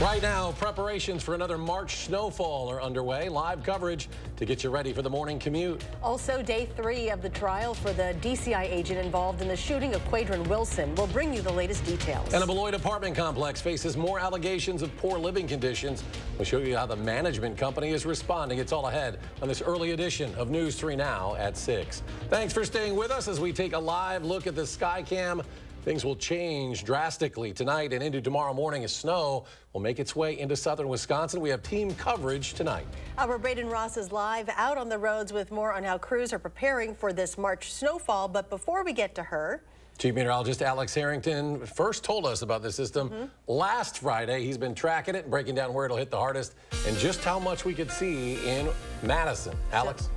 Right now, preparations for another March snowfall are underway. Live coverage to get you ready for the morning commute. Also, day 3 of the trial for the DCI agent involved in the shooting of Quadron Wilson. We'll bring you the latest details. And a Beloit apartment complex faces more allegations of poor living conditions. We'll show you how the management company is responding. It's all ahead on this early edition of News 3 Now at 6. Thanks for staying with us as we take a live look at the Skycam. Things will change drastically tonight and into tomorrow morning as snow will make its way into southern Wisconsin. We have team coverage tonight. Our Braden Ross is live out on the roads with more on how crews are preparing for this March snowfall. But before we get to her, Chief Meteorologist Alex Harrington first told us about the system last Friday. He's been tracking it and breaking down where it'll hit the hardest and just how much we could see in Madison. Alex?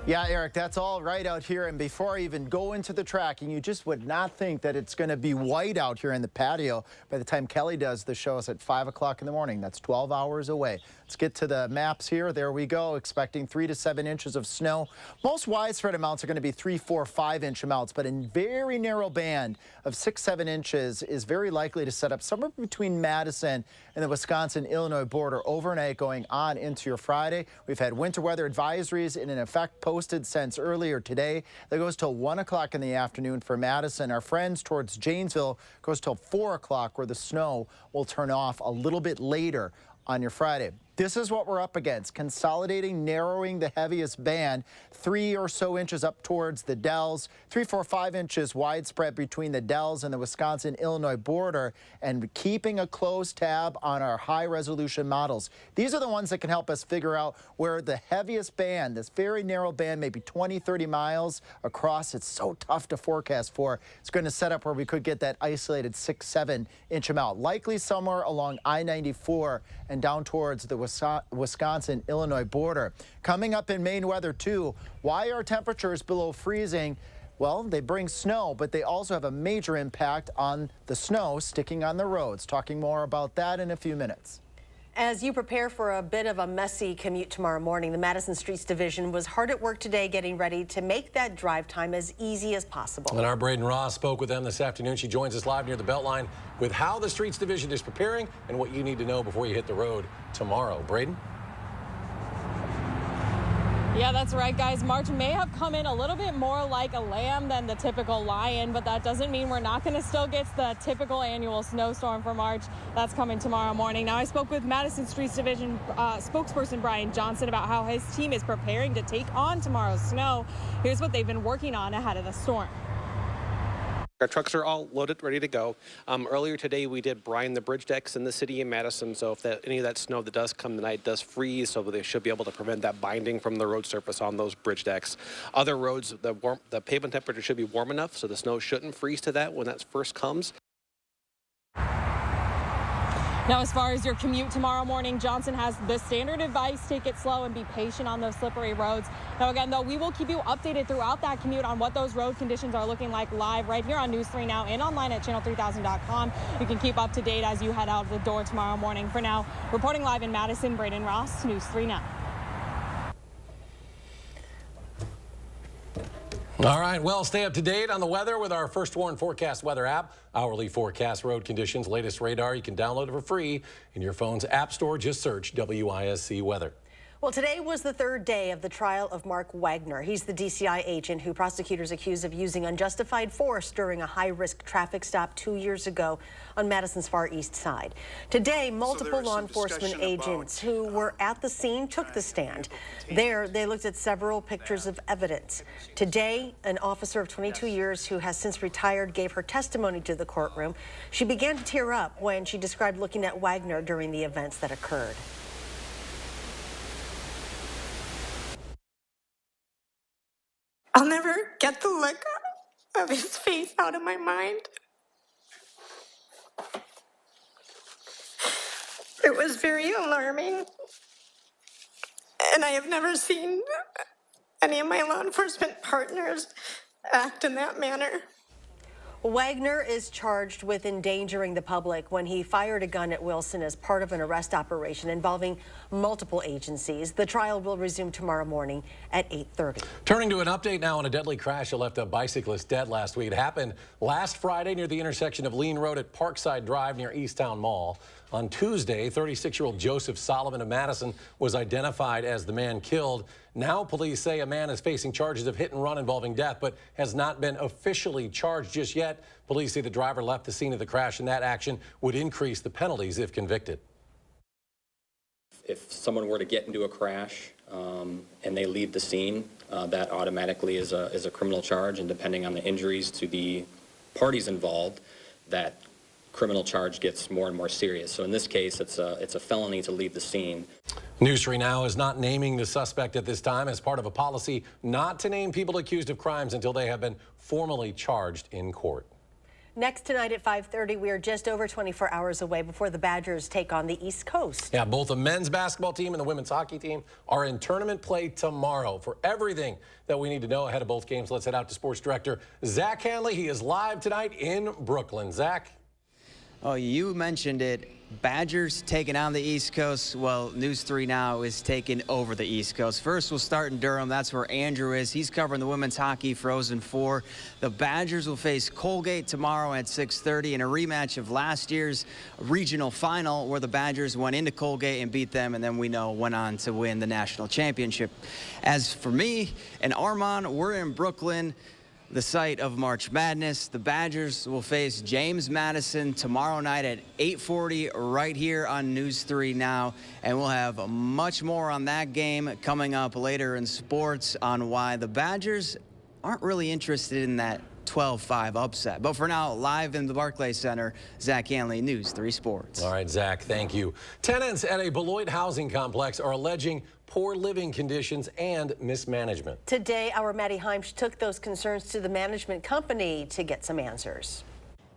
Yeah, Eric, that's all right out here. And before I even go into the tracking, you just would not think that it's going to be white out here in the patio by the time Kelly does the shows at 5 o'clock in the morning. That's 12 hours away. Let's get to the maps here. There we go. Expecting 3 to 7 inches of snow. Most widespread amounts are going to be 3, 4, 5-inch amounts, but a very narrow band of 6, 7 inches is very likely to set up somewhere between Madison and the Wisconsin-Illinois border overnight going on into your Friday. We've had winter weather advisories in effect posted since earlier today. That goes till 1 o'clock in the afternoon for Madison. Our friends towards Janesville goes till 4 o'clock, where the snow will turn off a little bit later on your Friday. This is what we're up against, consolidating, narrowing the heaviest band, 3 or so inches up towards the Dells, 3, 4, 5 inches widespread between the Dells and the Wisconsin-Illinois border, and keeping a close tab on our high-resolution models. These are the ones that can help us figure out where the heaviest band, this very narrow band, maybe 20, 30 miles across, it's so tough to forecast for. It's going to set up where we could get that isolated 6, 7-inch amount, likely somewhere along I-94 and down towards the Wisconsin-Illinois border. Coming up in Maine weather, too, why are temperatures below freezing? Well, they bring snow, but they also have a major impact on the snow sticking on the roads. Talking more about that in a few minutes. as you prepare for a bit of a messy commute tomorrow morning, the Madison Streets Division was hard at work today getting ready to make that drive time as easy as possible. And our Braden Ross spoke with them this afternoon. She joins us live near the Beltline with how the Streets Division is preparing and what you need to know before you hit the road tomorrow. Braden? Yeah, that's right, guys. March may have come in a little bit more like a lamb than the typical lion, but that doesn't mean we're not going to still get the typical annual snowstorm for March. That's coming tomorrow morning. Now, I spoke with Madison Streets Division spokesperson Brian Johnson about how his team is preparing to take on tomorrow's snow. Here's what they've been working on ahead of the storm. Our trucks are all loaded, ready to go. Earlier today, we did brine the bridge decks in the city of Madison, so if any of that snow that does come tonight does freeze, so they should be able to prevent that binding from the road surface on those bridge decks. Other roads, the pavement temperature should be warm enough, so the snow shouldn't freeze to that when that first comes. Now, as far as your commute tomorrow morning, Johnson has the standard advice: take it slow and be patient on those slippery roads. Now, again, though, we will keep you updated throughout that commute on what those road conditions are looking like live right here on News 3 Now and online at channel3000.com. You can keep up to date as you head out the door tomorrow morning. For now, reporting live in Madison, Braden Ross, News 3 Now. All right, well, stay up to date on the weather with our First Warn Forecast weather app. Hourly forecast road conditions, latest radar. You can download it for free in your phone's app store. Just search WISC weather. Well, today was the third day of the trial of Mark Wagner. He's the DCI agent who prosecutors accuse of using unjustified force during a high-risk traffic stop 2 years ago on Madison's Far East Side. Today, multiple law enforcement agents who were at the scene took the stand. There, they looked at several pictures of evidence. Today, an officer of 22 years who has since retired gave her testimony to the courtroom. She began to tear up when she described looking at Wagner during the events that occurred. I'll never get the look of his face out of my mind. It was very alarming, and I have never seen any of my law enforcement partners act in that manner. Wagner is charged with endangering the public when he fired a gun at Wilson as part of an arrest operation involving multiple agencies. The trial will resume tomorrow morning at 8:30. Turning to an update now on a deadly crash that left a bicyclist dead last week. It happened last Friday near the intersection of Lean Road at Parkside Drive near Easttown Mall. On Tuesday, 36-year-old Joseph Solomon of Madison was identified as the man killed. Now police say a man is facing charges of hit and run involving death, but has not been officially charged just yet. Police say the driver left the scene of the crash, and that action would increase the penalties if convicted. If someone were to get into a crash and they leave the scene, that automatically is a criminal charge, and depending on the injuries to the parties involved, that criminal charge gets more and more serious. So in this case, it's a felony to leave the scene. News 3 Now is not naming the suspect at this time as part of a policy not to name people accused of crimes until they have been formally charged in court. Next tonight at 5:30, we are just over 24 hours away before the Badgers take on the East Coast. Yeah, both the men's basketball team and the women's hockey team are in tournament play tomorrow. For everything that we need to know ahead of both games, let's head out to sports director Zach Hanley. He is live tonight in Brooklyn. Zach? Oh, you mentioned it. Badgers taking on the East Coast. Well, News 3 Now is taking over the East Coast. First, we'll start in Durham. That's where Andrew is. He's covering the women's hockey Frozen Four. The Badgers will face Colgate tomorrow at 6:30 in a rematch of last year's regional final where the Badgers went into Colgate and beat them, and then we know went on to win the national championship. As for me and Armand, we're in Brooklyn, the site of March Madness. The Badgers will face James Madison tomorrow night at 8:40 right here on News 3 Now. And we'll have much more on that game coming up later in sports on why the Badgers aren't really interested in that 12-5 upset. But for now, live in the Barclays Center, Zach Hanley, News 3 Sports. All right, Zach, thank you. Tenants at a Beloit housing complex are alleging poor living conditions and mismanagement. Today, our Maddie Heimsch took those concerns to the management company to get some answers.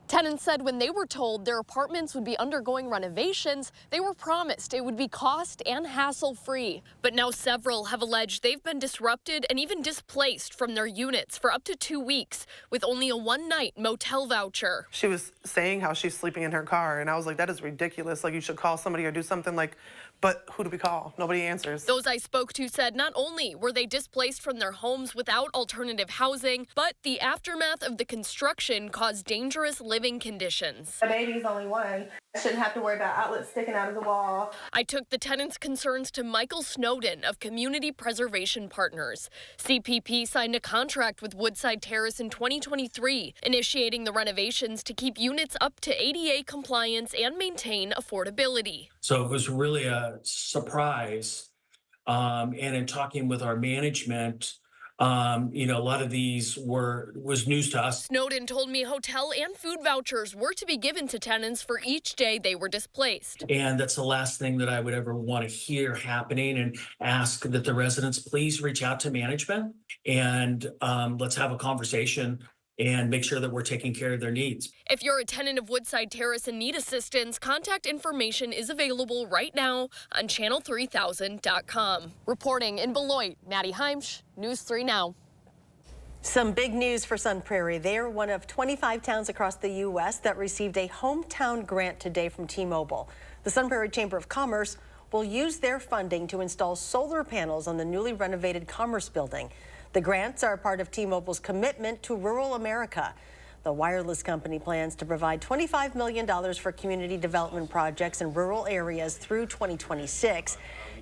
Tenants said when they were told their apartments would be undergoing renovations, they were promised it would be cost and hassle-free. But now several have alleged they've been disrupted and even displaced from their units for up to 2 weeks with only a one-night motel voucher. She was saying how she's sleeping in her car, and I was like, that is ridiculous. Like, you should call somebody or do something. Like, but who do we call? Nobody answers. Those I spoke to said not only were they displaced from their homes without alternative housing, but the aftermath of the construction caused dangerous living conditions. The baby's only one. I shouldn't have to worry about outlets sticking out of the wall. I took the tenants' concerns to Michael Snowden of Community Preservation Partners. CPP signed a contract with Woodside Terrace in 2023, initiating the renovations to keep units up to ADA compliance and maintain affordability. So it was really a surprise. And in talking with our management, a lot of these was news to us. Snowden told me hotel and food vouchers were to be given to tenants for each day they were displaced. And that's the last thing that I would ever want to hear happening, and ask that the residents please reach out to management and let's have a conversation and make sure that we're taking care of their needs. If you're a tenant of Woodside Terrace and need assistance, contact information is available right now on channel3000.com. Reporting in Beloit, Maddie Heimsch, News 3 Now. Some big news for Sun Prairie. They are one of 25 towns across the U.S. that received a hometown grant today from T-Mobile. The Sun Prairie Chamber of Commerce will use their funding to install solar panels on the newly renovated Commerce Building. The grants are part of T-Mobile's commitment to rural America. The wireless company plans to provide $25 million for community development projects in rural areas through 2026.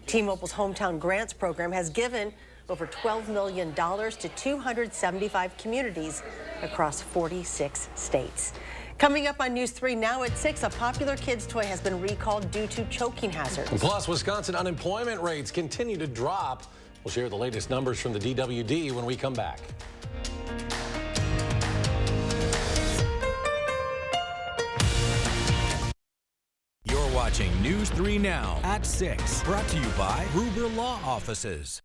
T-Mobile's Hometown Grants program has given over $12 million to 275 communities across 46 states. Coming up on News 3 Now at 6, a popular kids' toy has been recalled due to choking hazards. Plus, Wisconsin unemployment rates continue to drop. We'll share the latest numbers from the DWD when we come back. You're watching News 3 Now at 6, brought to you by Gruber Law Offices.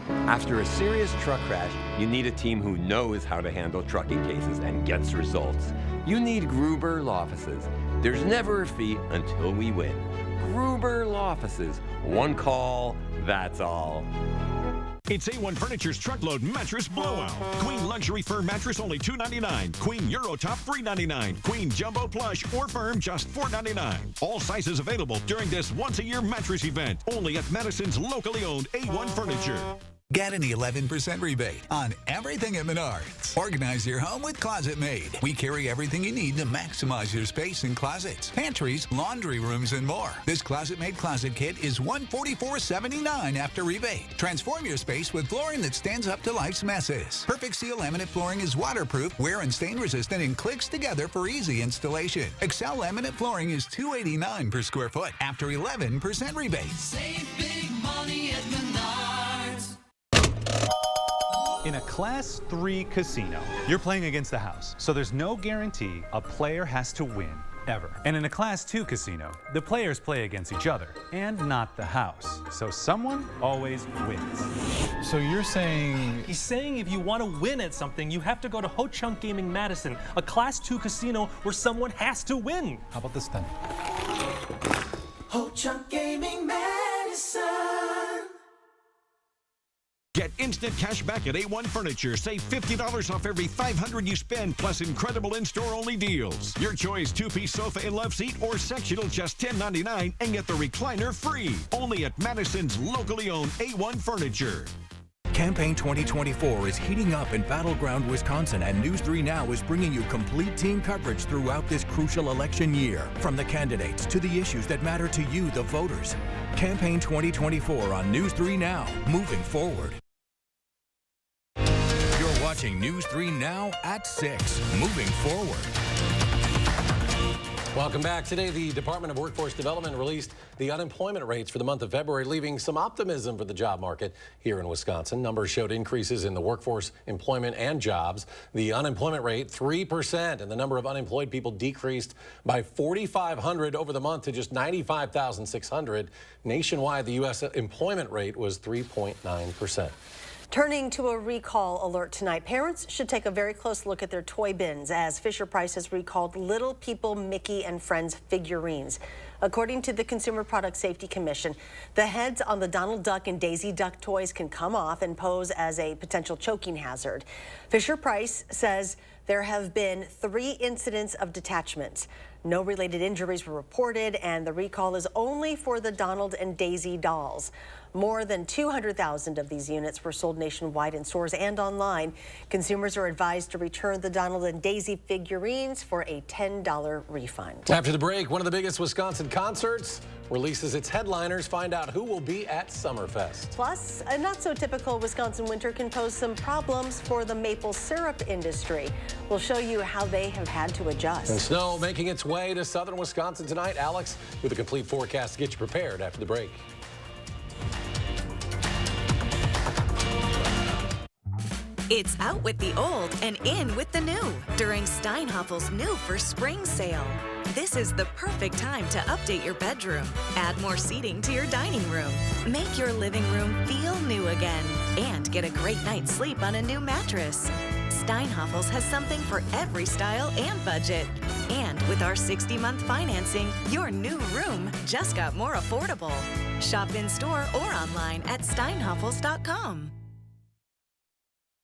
After a serious truck crash, you need a team who knows how to handle trucking cases and gets results. You need Gruber Law Offices. There's never a fee until we win. Gruber Law Offices. One call, that's all. It's A1 Furniture's Truckload Mattress Blowout. Queen Luxury Firm Mattress only $2.99. Queen Euro Top $3.99. Queen Jumbo Plush or Firm just $4.99. All sizes available during this once-a-year mattress event. Only at Madison's locally owned A1 Furniture. Get an 11% rebate on everything at Menards. Organize your home with Closet Made. We carry everything you need to maximize your space in closets, pantries, laundry rooms, and more. This Closet Made closet kit is $144.79 after rebate. Transform your space with flooring that stands up to life's messes. Perfect Seal laminate flooring is waterproof, wear and stain resistant, and clicks together for easy installation. Excel laminate flooring is $289 per square foot after 11% rebate. Save big money at Menards. In a Class 3 casino, you're playing against the house, so there's no guarantee a player has to win, ever. And in a Class 2 casino, the players play against each other, and not the house. So someone always wins. So you're saying... He's saying if you want to win at something, you have to go to Ho Chunk Gaming Madison, a Class 2 casino where someone has to win. How about this then? Ho Chunk Gaming Madison. Get instant cash back at A1 Furniture. Save $50 off every $500 you spend, plus incredible in-store only deals. Your choice, 2-piece sofa and love seat or sectional, just $10.99, and get the recliner free. Only at Madison's locally owned A1 Furniture. Campaign 2024 is heating up in battleground Wisconsin, and News 3 Now is bringing you complete team coverage throughout this crucial election year. From the candidates to the issues that matter to you, the voters. Campaign 2024 on News 3 Now, moving forward. You're watching News 3 Now at 6, moving forward. Welcome back. Today, the Department of Workforce Development released the unemployment rates for the month of February, leaving some optimism for the job market here in Wisconsin. Numbers showed increases in the workforce, employment, and jobs. The unemployment rate, 3%, and the number of unemployed people decreased by 4,500 over the month to just 95,600. Nationwide, the U.S. employment rate was 3.9%. Turning to a recall alert tonight, parents should take a very close look at their toy bins as Fisher-Price has recalled Little People Mickey and Friends figurines. According to the Consumer Product Safety Commission, the heads on the Donald Duck and Daisy Duck toys can come off and pose as a potential choking hazard. Fisher-Price says there have been 3 incidents of detachment. No related injuries were reported, and the recall is only for the Donald and Daisy dolls. More than 200,000 of these units were sold nationwide in stores and online. Consumers are advised to return the Donald and Daisy figurines for a $10 refund. After the break, one of the biggest Wisconsin concerts releases its headliners. Find out who will be at Summerfest. Plus, a not-so-typical Wisconsin winter can pose some problems for the maple syrup industry. We'll show you how they have had to adjust. And snow making its way to southern Wisconsin tonight. Alex with a complete forecast to get you prepared after the break. It's out with the old and in with the new during Steinhoffel's new for spring sale. This is the perfect time to update your bedroom, add more seating to your dining room, make your living room feel new again, and get a great night's sleep on a new mattress. Steinhoffel's has something for every style and budget. And with our 60-month financing, your new room just got more affordable. Shop in store or online at steinhoffels.com.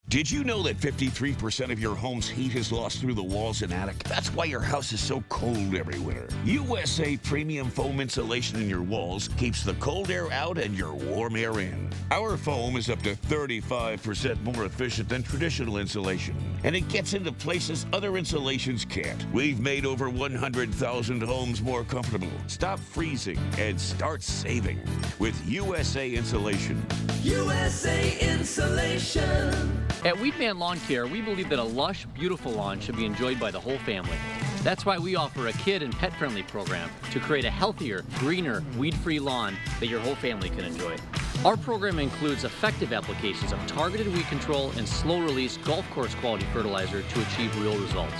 Did you know that 53% of your home's heat is lost through the walls and attic? That's why your house is so cold every winter. USA Premium Foam Insulation in your walls keeps the cold air out and your warm air in. Our foam is up to 35% more efficient than traditional insulation, and it gets into places other insulations can't. We've made over 100,000 homes more comfortable. Stop freezing and start saving with USA Insulation. USA Insulation. At Weedman Lawn Care, we believe that a lush, beautiful lawn should be enjoyed by the whole family. That's why we offer a kid and pet-friendly program to create a healthier, greener, weed-free lawn that your whole family can enjoy. Our program includes effective applications of targeted weed control and slow-release golf course quality fertilizer to achieve real results.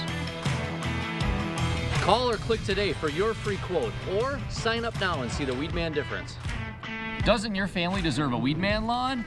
Call or click today for your free quote, or sign up now and see the Weedman difference. Doesn't your family deserve a Weedman lawn?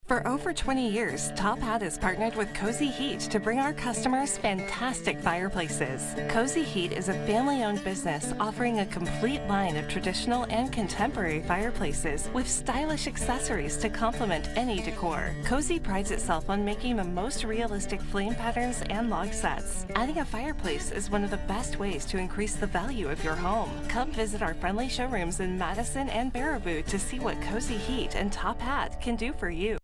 For over 20 years, Top Hat has partnered with Cozy Heat to bring our customers fantastic fireplaces. Cozy Heat is a family-owned business offering a complete line of traditional and contemporary fireplaces with stylish accessories to complement any decor. Cozy prides itself on making the most realistic flame patterns and log sets. Adding a fireplace is one of the best ways to increase the value of your home. Come visit our friendly showrooms in Madison and Baraboo to see what Cozy Heat and Top Hat can do for you.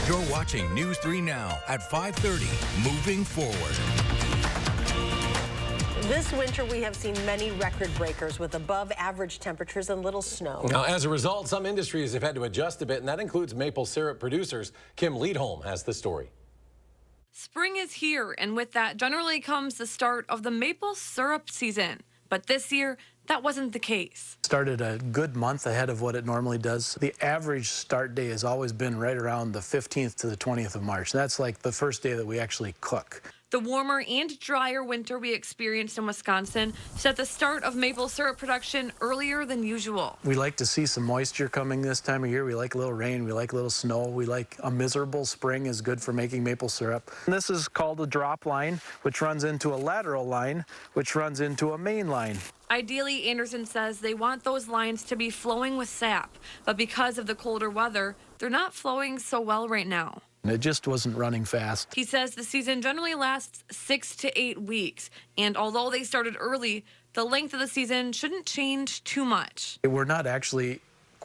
You're watching News 3 Now at 5:30. Moving forward. This winter, we have seen many record breakers with above average temperatures and little snow. Now, as a result, some industries have had to adjust a bit, and that includes maple syrup producers. Kim Leadholm has the story. Spring is here, and with that generally comes the start of the maple syrup season. But this year, that wasn't the case. Started a good month ahead of what it normally does. The average start day has always been right around the 15th to the 20th of March. That's like the first day that we actually cook. The warmer and drier winter we experienced in Wisconsin set the start of maple syrup production earlier than usual. We like to see some moisture coming this time of year. We like a little rain. We like a little snow. We like a miserable spring is good for making maple syrup. And this is called a drop line, which runs into a lateral line, which runs into a main line. Ideally, Anderson says they want those lines to be flowing with sap, but because of the colder weather, they're not flowing so well right now. It just wasn't running fast. He says the season generally lasts 6 to 8 weeks, and although they started early, the length of the season shouldn't change too much. We're not actually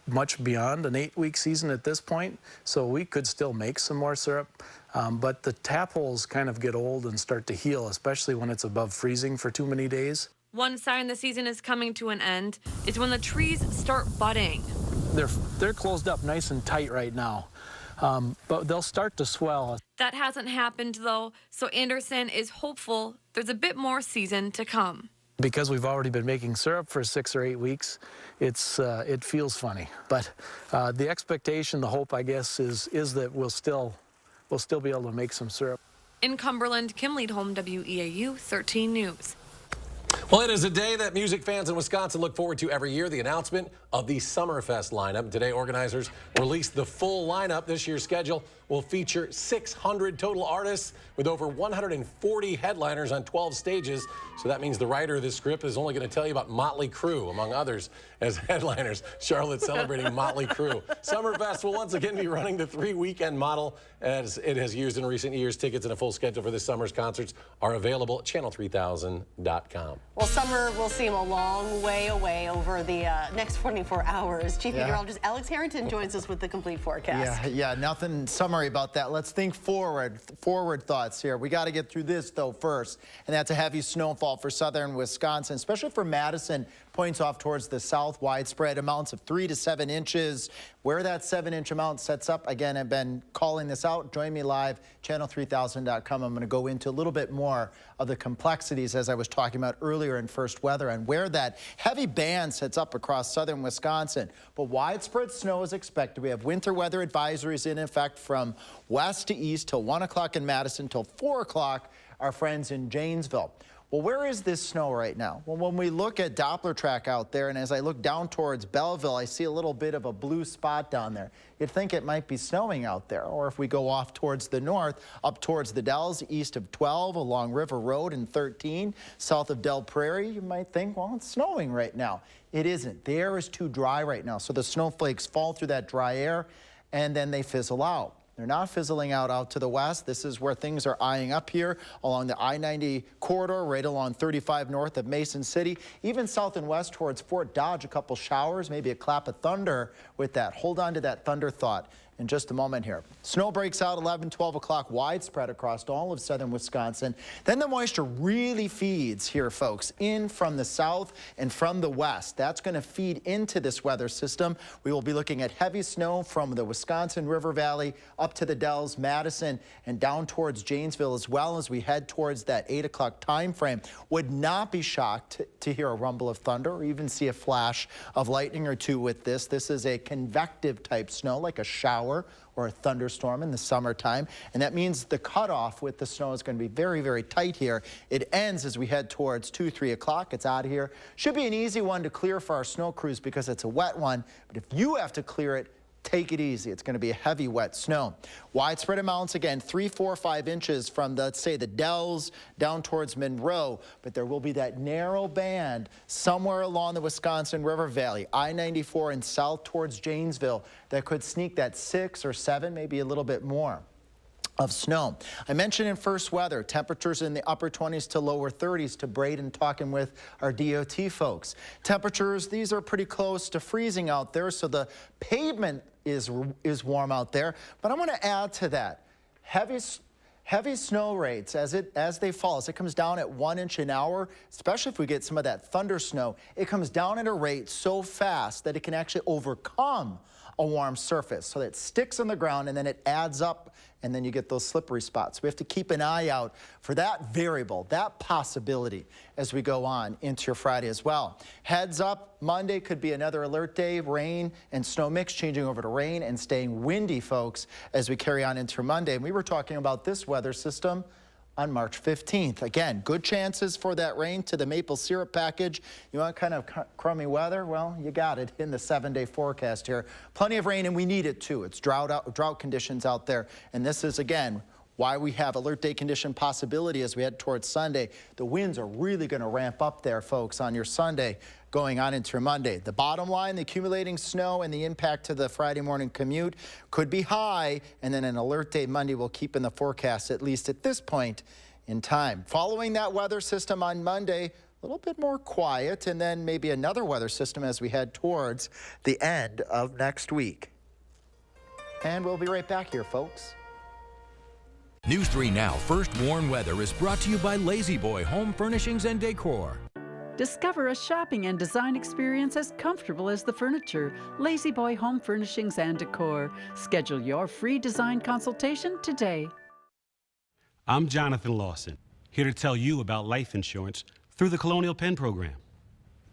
much beyond an 8-week season at this point, so we could still make some more syrup, but the tap holes kind of get old and start to heal, especially when it's above freezing for too many days. One sign the season is coming to an end is when the trees start budding. They're closed up nice and tight right now. But they'll start to swell. That hasn't happened, though, so Anderson is hopeful there's a bit more season to come. Because we've already been making syrup for 6 or 8 weeks, it feels funny. But the expectation, the hope, I guess, is that we'll still be able to make some syrup. In Cumberland, Kim Leadholm, WEAU 13 News. Well, it is a day that music fans in Wisconsin look forward to every year, the announcement of the Summerfest lineup. Today, organizers released the full lineup. This year's schedule will feature 600 total artists with over 140 headliners on 12 stages. So that means the writer of this script is only going to tell you about Motley Crue, among others, as headliners. Charlotte celebrating Motley Crue. Summerfest will once again be running the 3-weekend model as it has used in recent years. Tickets and a full schedule for this summer's concerts are available at channel3000.com. Well, summer will seem a long way away over the next 24 hours. Chief Meteorologist Alex Harrington joins us with the complete forecast. Yeah, nothing summary about that. Let's think forward thoughts here. We got to get through this, though, first, and that's a heavy snowfall for southern Wisconsin, especially for Madison. Points off towards the south, widespread amounts of 3 to 7 inches. Where that 7-inch amount sets up, again, I've been calling this out. Join me live, channel3000.com. I'm going to go into a little bit more of the complexities, as I was talking about earlier in First Weather, and where that heavy band sets up across southern Wisconsin. But widespread snow is expected. We have winter weather advisories in effect from west to east till 1 o'clock in Madison till 4 o'clock, our friends in Janesville. Well, where is this snow right now? Well, when we look at Doppler track out there, and as I look down towards Belleville, I see a little bit of a blue spot down there. You'd think it might be snowing out there. Or if we go off towards the north, up towards the Dells, east of 12, along River Road and 13, south of Del Prairie, you might think, well, it's snowing right now. It isn't. The air is too dry right now, so the snowflakes fall through that dry air, and then they fizzle out. They're not fizzling out to the west. This is where things are eyeing up here along the I-90 corridor, right along 35 north of Mason City, even south and west towards Fort Dodge. A couple showers, maybe a clap of thunder with that. Hold on to that thunder thought in just a moment here. Snow breaks out 11, 12 o'clock, widespread across all of southern Wisconsin. Then the moisture really feeds here, folks, in from the south and from the west. That's going to feed into this weather system. We will be looking at heavy snow from the Wisconsin River Valley up to the Dells, Madison, and down towards Janesville, as well as we head towards that 8 o'clock time frame. Would not be shocked to hear a rumble of thunder or even see a flash of lightning or two with this. This is a convective type snow, like a shower or a thunderstorm in the summertime, and that means the cutoff with the snow is going to be very, very tight here. It ends as we head towards 2, 3 o'clock. It's out of here. Should be an easy one to clear for our snow crews because it's a wet one, but if you have to clear it, take it easy. It's going to be a heavy, wet snow. Widespread amounts, again, 3, 4, 5 inches from, let's say, the Dells down towards Monroe. But there will be that narrow band somewhere along the Wisconsin River Valley, I-94 and south towards Janesville, that could sneak that 6 or 7, maybe a little bit more of snow. I mentioned in first weather, temperatures in the upper 20s to lower 30s to Braden, talking with our DOT folks. Temperatures, these are pretty close to freezing out there, so the pavement is warm out there. But I want to add to that, heavy snow rates as they fall, as it comes down at 1 inch an hour, especially if we get some of that thunder snow, it comes down at a rate so fast that it can actually overcome a warm surface. So that it sticks on the ground and then it adds up, and then you get those slippery spots. We have to keep an eye out for that variable, that possibility as we go on into your Friday as well. Heads up, Monday could be another alert day, rain and snow mix changing over to rain and staying windy, folks, as we carry on into Monday. And we were talking about this weather system on March 15th. Again, good chances for that rain to the maple syrup package. You want kind of crummy weather? Well, you got it in the 7-day forecast here. Plenty of rain, and we need it too. It's drought conditions out there. And this is, again, why we have alert day condition possibility as we head towards Sunday. The winds are really going to ramp up there, folks, on your Sunday going on into your Monday. The bottom line, the accumulating snow and the impact to the Friday morning commute could be high, and then an alert day Monday will keep in the forecast, at least at this point in time. Following that weather system on Monday, a little bit more quiet, and then maybe another weather system as we head towards the end of next week. And we'll be right back here, folks. News 3 Now First Warn Weather is brought to you by Lazy Boy Home Furnishings and Decor. Discover a shopping and design experience as comfortable as the furniture. Lazy Boy Home Furnishings and Decor. Schedule your free design consultation today. I'm Jonathan Lawson, here to tell you about life insurance through the Colonial Penn program.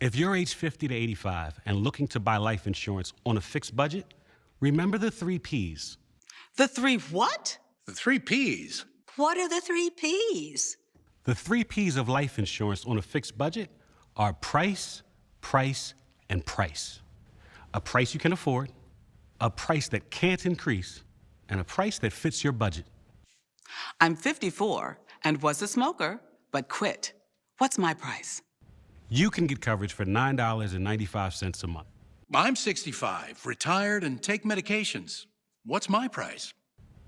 If you're age 50 to 85 and looking to buy life insurance on a fixed budget, remember the 3 Ps. The 3 what? The 3 Ps. What are the 3 Ps? The 3 Ps of life insurance on a fixed budget are price, price, and price. A price you can afford, a price that can't increase, and a price that fits your budget. I'm 54 and was a smoker, but quit. What's my price? You can get coverage for $9.95 a month. I'm 65, retired, and take medications. What's my price?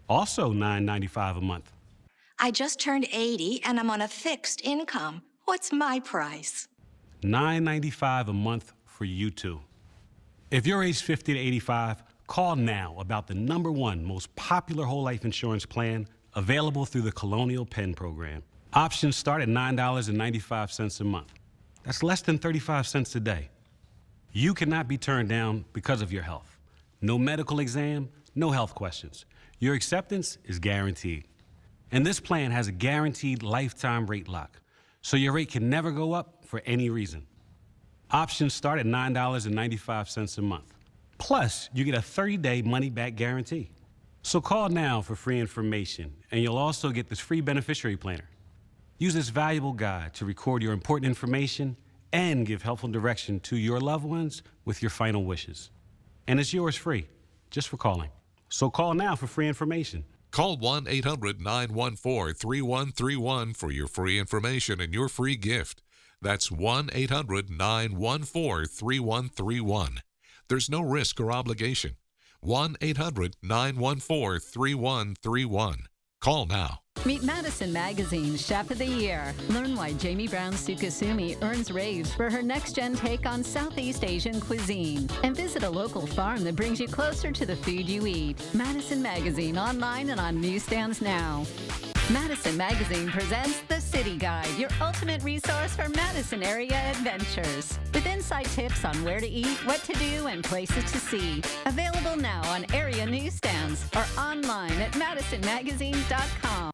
Also $9.95 a month. I just turned 80 and I'm on a fixed income. What's my price? $9.95 a month for you too. If you're age 50 to 85, call now about the #1 most popular whole life insurance plan available through the Colonial Penn program. Options start at $9.95 a month. That's less than 35 cents a day. You cannot be turned down because of your health. No medical exam, no health questions. Your acceptance is guaranteed. And this plan has a guaranteed lifetime rate lock, so your rate can never go up for any reason. Options start at $9.95 a month. Plus, you get a 30-day money-back guarantee. So call now for free information, and you'll also get this free beneficiary planner. Use this valuable guide to record your important information and give helpful direction to your loved ones with your final wishes. And it's yours free, just for calling. So call now for free information. Call 1-800-914-3131 for your free information and your free gift. That's 1-800-914-3131. There's no risk or obligation. 1-800-914-3131. Call now. Meet Madison Magazine's Chef of the Year. Learn why Jamie Brown Sukasumi earns raves for her next-gen take on Southeast Asian cuisine. And visit a local farm that brings you closer to the food you eat. Madison Magazine, online and on newsstands now. Madison Magazine presents The City Guide, your ultimate resource for Madison area adventures. With inside tips on where to eat, what to do, and places to see. Available now on area newsstands or online at madisonmagazine.com.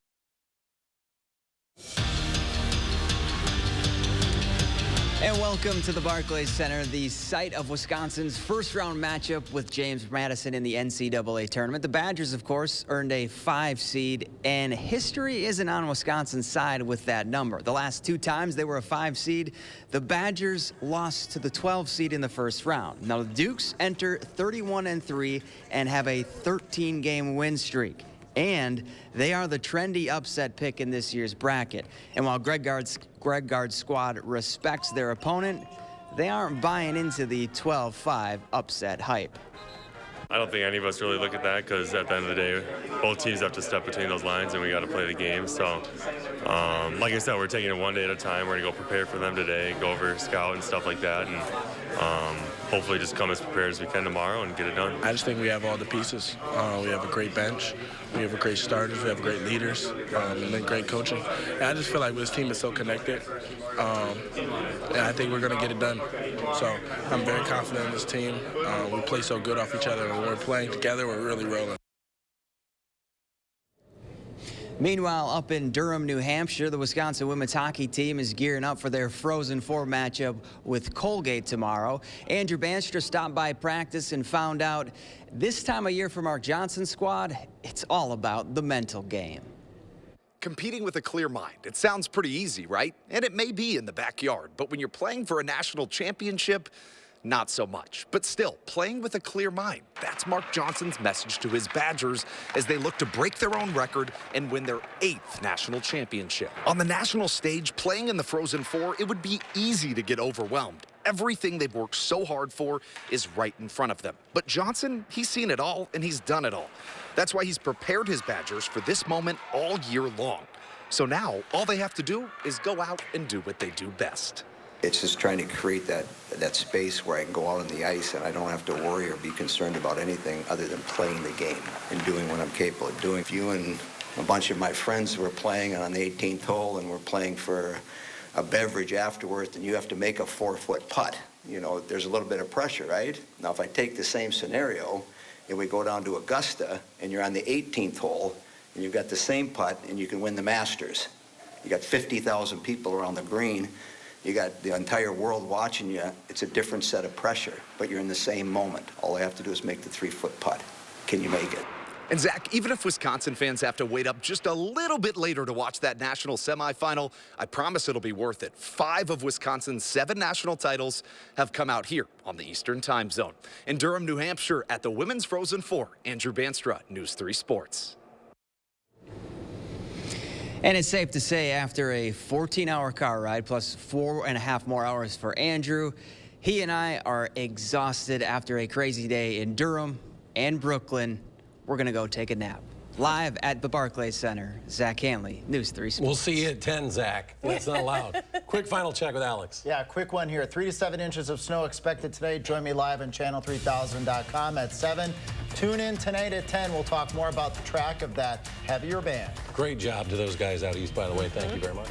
And welcome to the Barclays Center, the site of Wisconsin's first-round matchup with James Madison in the NCAA tournament. The Badgers, of course, earned a 5 seed, and history isn't on Wisconsin's side with that number. The last 2 times they were a 5 seed, the Badgers lost to the 12 seed in the first round. Now, the Dukes enter 31-3 and have a 13-game win streak. And they are the trendy upset pick in this year's bracket. And while Greg Gard's squad respects their opponent, they aren't buying into the 12-5 upset hype. I don't think any of us really look at that because at the end of the day, both teams have to step between those lines and we got to play the game. So, like I said, we're taking it one day at a time. We're going to go prepare for them today, go over scout and stuff like that, and hopefully just come as prepared as we can tomorrow and get it done. I just think we have all the pieces. We have a great bench. We have great starters. We have great leaders, and then great coaching. And I just feel like this team is so connected, and I think we're going to get it done. So I'm very confident in this team. We play so good off each other, and when we're playing together, we're really rolling. Meanwhile, up in Durham, New Hampshire, the Wisconsin women's hockey team is gearing up for their Frozen Four matchup with Colgate tomorrow. Andrew Banstra stopped by practice and found out this time of year for Mark Johnson's squad, it's all about the mental game. Competing with a clear mind. It sounds pretty easy, right? And it may be in the backyard, but when you're playing for a national championship, not so much. But still, playing with a clear mind. That's Mark Johnson's message to his Badgers as they look to break their own record and win their 8th national championship. On the national stage, playing in the Frozen Four, it would be easy to get overwhelmed. Everything they've worked so hard for is right in front of them. But Johnson, he's seen it all and he's done it all. That's why he's prepared his Badgers for this moment all year long. So now, all they have to do is go out and do what they do best. It's just trying to create that space where I can go out on the ice and I don't have to worry or be concerned about anything other than playing the game and doing what I'm capable of doing. If you and a bunch of my friends were playing on the 18th hole and we're playing for a beverage afterwards and you have to make a 4-foot putt, you know, there's a little bit of pressure, right? Now, if I take the same scenario and we go down to Augusta and you're on the 18th hole and you've got the same putt and you can win the Masters. You got 50,000 people around the green. You got the entire world watching you. It's a different set of pressure, but you're in the same moment. All I have to do is make the 3-foot putt. Can you make it? And Zach, even if Wisconsin fans have to wait up just a little bit later to watch that national semifinal, I promise it'll be worth it. 5 of Wisconsin's 7 national titles have come out here on the Eastern Time Zone. In Durham, New Hampshire, at the Women's Frozen Four, Andrew Banstra, News 3 Sports. And it's safe to say after a 14-hour car ride plus 4.5 more hours for Andrew, he and I are exhausted after a crazy day in Durham and Brooklyn. We're going to go take a nap. Live at the Barclays Center, Zach Hanley, News 3 Sports. We'll see you at 10, Zach. That's not allowed. Quick final check with Alex. Yeah, quick one here. 3 to 7 inches of snow expected today. Join me live on channel3000.com at 7. Tune in tonight at 10. We'll talk more about the track of that heavier band. Great job to those guys out east, by the way. Thank you very much.